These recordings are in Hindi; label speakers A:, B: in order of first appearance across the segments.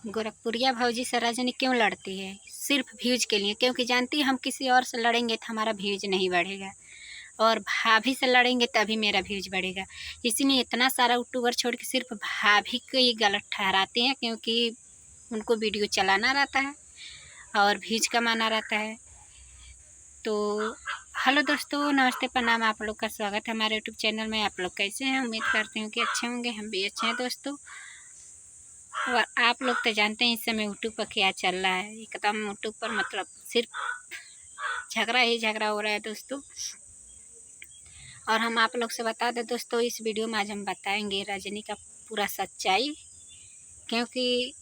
A: गोरखपुरिया भौजी से रजनी क्यों लड़ती है? सिर्फ व्यूज के लिए, क्योंकि जानती है हम किसी और से लड़ेंगे तो हमारा व्यूज नहीं बढ़ेगा, और भाभी से लड़ेंगे तभी मेरा व्यूज बढ़ेगा। इसलिए इतना सारा यूट्यूबर छोड़ के सिर्फ भाभी को ही गलत ठहराते हैं, क्योंकि उनको वीडियो चलाना रहता है और व्यूज कमाना रहता है। तो हेलो दोस्तों, नमस्ते, प्रणाम। आप लोग का स्वागत है हमारे यूट्यूब चैनल में। आप लोग कैसे हैं? उम्मीद करती हूँ कि अच्छे होंगे। हम भी अच्छे हैं दोस्तों। और आप लोग तो जानते हैं इस समय यूट्यूब पर क्या चल रहा है। एकदम यूट्यूब पर मतलब सिर्फ झगड़ा ही झगड़ा हो रहा है दोस्तों। और हम आप लोग से बता दें दोस्तों, इस वीडियो में आज हम बताएंगे रजनी का पूरा सच्चाई, क्योंकि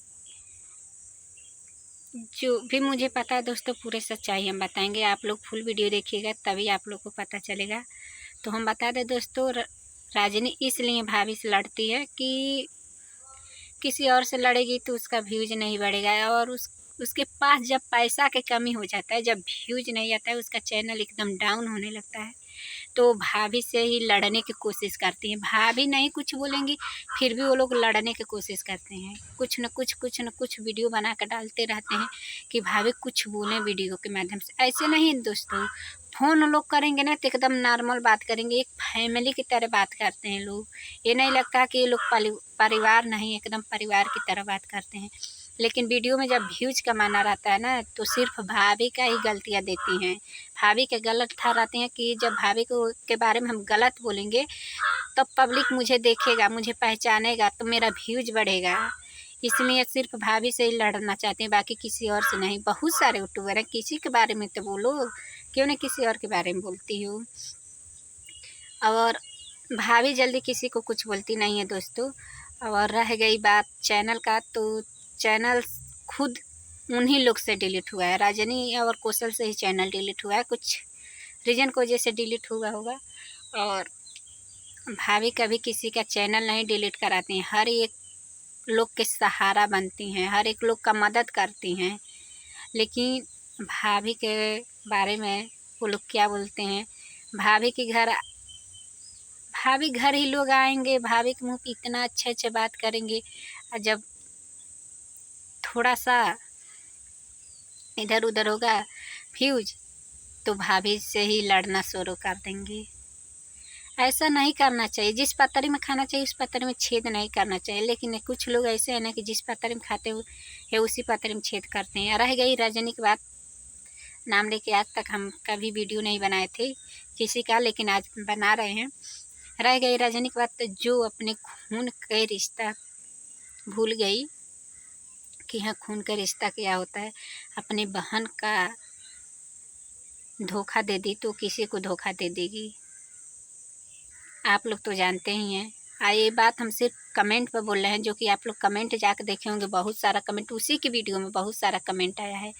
A: जो भी मुझे पता है दोस्तों, पूरे सच्चाई हम बताएंगे। आप लोग फुल वीडियो देखिएगा तभी आप लोग को पता चलेगा। तो हम बता दें दोस्तों, रजनी इसलिए भाभी से लड़ती है कि किसी और से लड़ेगी तो उसका व्यूज नहीं बढ़ेगा, और उसके पास जब पैसा की कमी हो जाता है, जब व्यूज नहीं आता है, उसका चैनल एकदम डाउन होने लगता है, तो भाभी से ही लड़ने की कोशिश करती हैं। भाभी नहीं कुछ बोलेंगी, फिर भी वो लोग लड़ने की कोशिश करते हैं। कुछ न कुछ वीडियो बना कर डालते रहते हैं कि भाभी कुछ बोलें वीडियो के माध्यम से। ऐसे नहीं दोस्तों, फ़ोन लोग करेंगे ना तो एकदम नॉर्मल बात करेंगे, एक फैमिली की तरह बात करते हैं लोग। ये नहीं लगता कि ये लोग परिवार नहीं, एकदम परिवार की तरह बात करते हैं। लेकिन वीडियो में जब व्यूज कमाना रहता है ना, तो सिर्फ भाभी का ही गलतियाँ देती हैं। भाभी के गलत ठहराते हैं कि जब भाभी को के बारे में हम गलत बोलेंगे तब पब्लिक मुझे देखेगा, मुझे पहचानेगा, तो मेरा व्यूज बढ़ेगा। इसलिए सिर्फ भाभी से ही लड़ना चाहते हैं, बाकी किसी और से नहीं। बहुत सारे यूट्यूबर हैं, किसी के बारे में तो बोलो, क्यों नहीं किसी और के बारे में बोलती हो। और भाभी जल्दी किसी को कुछ बोलती नहीं है दोस्तों। और रह गई बात चैनल का, तो चैनल खुद उन्हीं लोग से डिलीट हुआ है। रजनी और कौशल से ही चैनल डिलीट हुआ है, कुछ रीजन की वजह से डिलीट हुआ होगा। और भाभी कभी किसी का चैनल नहीं डिलीट कराती हैं, हर एक लोग के सहारा बनती हैं, हर एक लोग का मदद करती हैं। लेकिन भाभी के बारे में वो लोग क्या बोलते हैं, भाभी घर ही लोग आएंगे, भाभी के मुँह पे इतना अच्छे बात करेंगे, और जब थोड़ा सा इधर उधर होगा फ्यूज, तो भाभी से ही लड़ना शुरू कर देंगे। ऐसा नहीं करना चाहिए। जिस पतरी में खाना चाहिए उस पतरी में छेद नहीं करना चाहिए। लेकिन कुछ लोग ऐसे हैं ना कि जिस पतरी में खाते हुए उसी पतरी में छेद करते हैं। रह गई रजनी की बात, नाम लेके आज तक हम कभी वीडियो नहीं बनाए थे किसी का, लेकिन आज बना रहे हैं। रह गई रजनी की बात, तो जो अपने खून का रिश्ता भूल गई कि हाँ, खून का रिश्ता क्या होता है, अपने बहन का धोखा दे दी तो किसी को धोखा दे देगी। आप लोग तो जानते ही हैं। ये बात हम सिर्फ कमेंट पर बोल रहे हैं, जो कि आप लोग कमेंट जाकर देखे होंगे, बहुत सारा कमेंट उसी की वीडियो में बहुत सारा कमेंट आया है।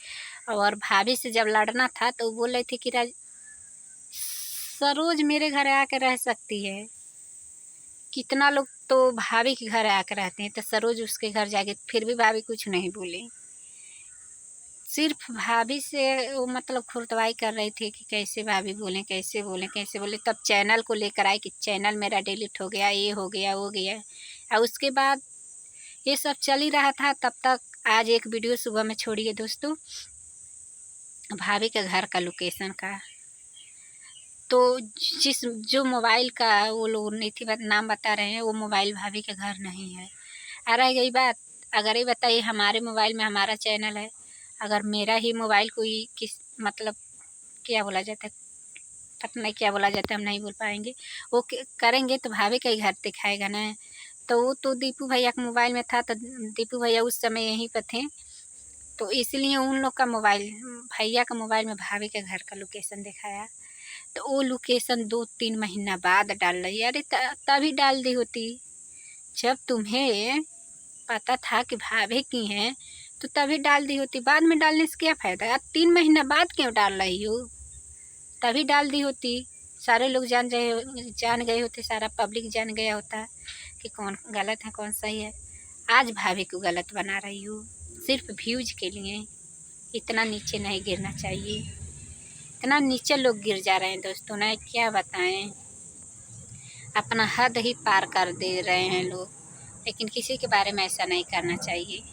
A: और भाभी से जब लड़ना था तो बोल रही थी कि सरोज मेरे घर आकर रह सकती है। कितना लोग तो भाभी के घर आकर रहते हैं, तो सरोज उसके घर जाके फिर भी भाभी कुछ नहीं बोली। सिर्फ भाभी से वो मतलब खुरदवाई कर रही थी कि कैसे भाभी बोलें, कैसे बोलें, कैसे बोलें। तब चैनल को लेकर आए कि चैनल मेरा डिलीट हो गया, ये हो गया, वो गया। और उसके बाद ये सब चल ही रहा था। तब तक आज एक वीडियो सुबह में छोड़ी है दोस्तों, भाभी के घर का लोकेशन का। तो जो मोबाइल का वो लोग नीति नाम बता रहे हैं, वो मोबाइल भाभी के घर नहीं है। रह गई बात, अगर ये बताइए हमारे मोबाइल में हमारा चैनल है, अगर मेरा ही मोबाइल कोई किस मतलब क्या बोला जाता है, पता नहीं क्या बोला जाता है, हम नहीं बोल पाएंगे, वो करेंगे तो भाभी का ही घर दिखाएगा ना। तो वो तो दीपू भैया के मोबाइल में था, तो दीपू भैया उस समय यहीं पर थे, तो इसलिए उन लोग का मोबाइल, भैया का मोबाइल में भाभी के घर का लोकेशन दिखाया। तो वो लोकेशन 2-3 महीना बाद डाल रही है। अरे तभी डाल दी होती, जब तुम्हें पता था कि भाभी की हैं, तो तभी डाल दी होती। बाद में डालने से क्या फ़ायदा? अब 3 महीना बाद क्यों डाल रही हो? तभी डाल दी होती, सारे लोग जान गए होते, सारा पब्लिक जान गया होता कि कौन गलत है कौन सही है। आज भाभी को गलत बना रही हो सिर्फ व्यूज के लिए। इतना नीचे नहीं गिरना चाहिए, इतना नीचे लोग गिर जा रहे हैं दोस्तों ना, क्या बताएं। अपना हद ही पार कर दे रहे हैं लोग, लेकिन किसी के बारे में ऐसा नहीं करना चाहिए।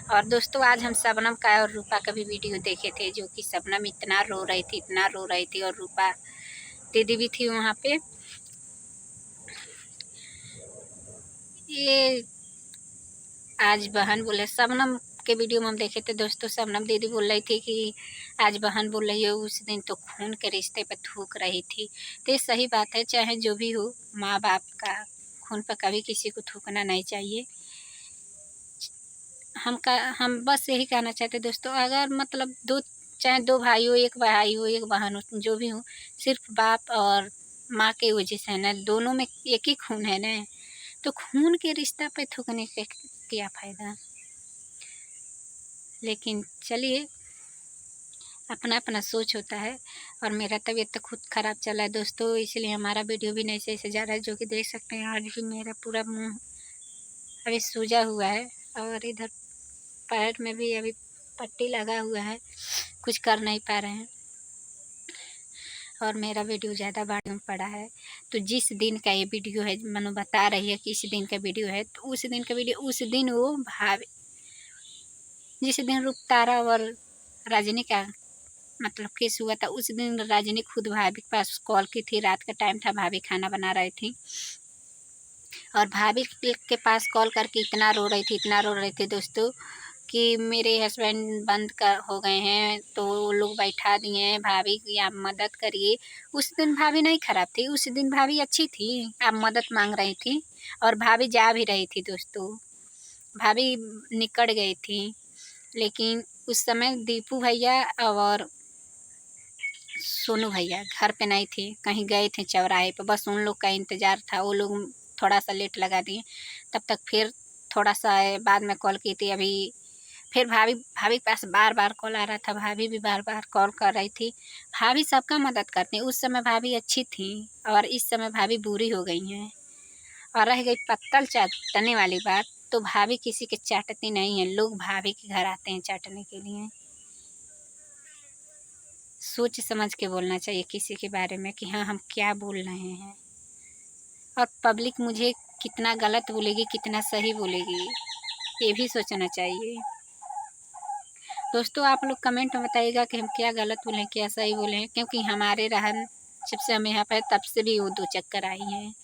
A: और दोस्तों आज हम शबनम का और रूपा का भी वीडियो देखे थे, जो कि शबनम इतना रो रही थी, इतना रो रही थी, और रूपा दीदी भी थी वहाँ पे। ये आज बहन बोले, शबनम के वीडियो में हम देखे थे दोस्तों, शबनम दीदी बोल रही थी कि आज बहन बोल रही है उस दिन तो खून के रिश्ते पर थूक रही थी। तो ये सही बात है, चाहे जो भी हो, माँ बाप का खून पर कभी किसी को थूकना नहीं चाहिए। हम बस यही कहना चाहते दोस्तों, अगर मतलब चाहे दो भाई हो, एक भाई हो, एक बहन हो, जो भी हो, सिर्फ बाप और माँ के वजह से है ना, दोनों में एक ही खून है ना, तो खून के रिश्ता पे थूकने के क्या फ़ायदा। लेकिन चलिए, अपना अपना सोच होता है। और मेरा तबीयत तो खुद ख़राब चला है दोस्तों, इसलिए हमारा वीडियो भी नहीं सही से जा रहा है, जो कि देख सकते हैं। आज भी मेरा पूरा मुँह अभी सूजा हुआ है, और इधर पैर में भी अभी पट्टी लगा हुआ है, कुछ कर नहीं पा रहे हैं। और मेरा वीडियो ज़्यादा बढ़ पड़ा है। तो जिस दिन का ये वीडियो है, मनु बता रही है कि इस दिन का वीडियो है, तो उस दिन का वीडियो, उस दिन वो भाभी, जिस दिन रूपतारा और रजनी का मतलब केस हुआ था, उस दिन रजनी खुद भाभी के पास कॉल की थी। रात का टाइम था, भाभी खाना बना रही थी, और भाभी के पास कॉल करके इतना रो रही थी, इतना रो रही थी दोस्तों, कि मेरे हस्बैंड बंद कर हो गए हैं, तो वो लोग बैठा दिए हैं, भाभी की आप मदद करिए। उस दिन भाभी नहीं खराब थी, उस दिन भाभी अच्छी थी, आप मदद मांग रही थी, और भाभी जा भी रही थी दोस्तों, भाभी निकट गई थी। लेकिन उस समय दीपू भैया और सोनू भैया घर पे नहीं थे, कहीं गए थे चौराहे पे, बस उन लोग का इंतज़ार था। वो लोग थोड़ा सा लेट लगा दिए, तब तक फिर थोड़ा सा बाद में कॉल की थी। अभी फिर भाभी के पास बार बार कॉल आ रहा था, भाभी भी बार बार कॉल कर रही थी। भाभी सबका मदद करती हैं, उस समय भाभी अच्छी थी, और इस समय भाभी बुरी हो गई हैं। और रह गई पत्तल चाटने वाली बात, तो भाभी किसी के चाटती नहीं है, लोग भाभी के घर आते हैं चाटने के लिए। सोच समझ के बोलना चाहिए किसी के बारे में कि हाँ, हम क्या बोल रहे हैं, और पब्लिक मुझे कितना गलत बोलेगी, कितना सही बोलेगी, ये भी सोचना चाहिए। दोस्तों आप लोग कमेंट में बताइएगा कि हम क्या गलत बोले, क्या सही बोले हैं, क्योंकि हमारे रहन जब से हम यहाँ पर, तब से भी वो दो चक्कर आई हैं।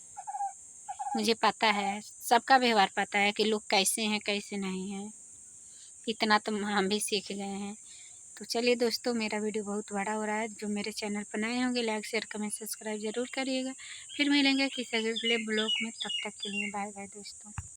A: मुझे पता है, सबका व्यवहार पता है कि लोग कैसे हैं, कैसे नहीं हैं, इतना तो हम भी सीख गए हैं। तो चलिए दोस्तों, मेरा वीडियो बहुत बड़ा हो रहा है। जो मेरे चैनल पर नए होंगे, लाइक शेयर कमेंट सब्सक्राइब ज़रूर करिएगा। फिर मिलेंगे किसी अगले ब्लॉग में, तब तक के लिए बाय बाय दोस्तों।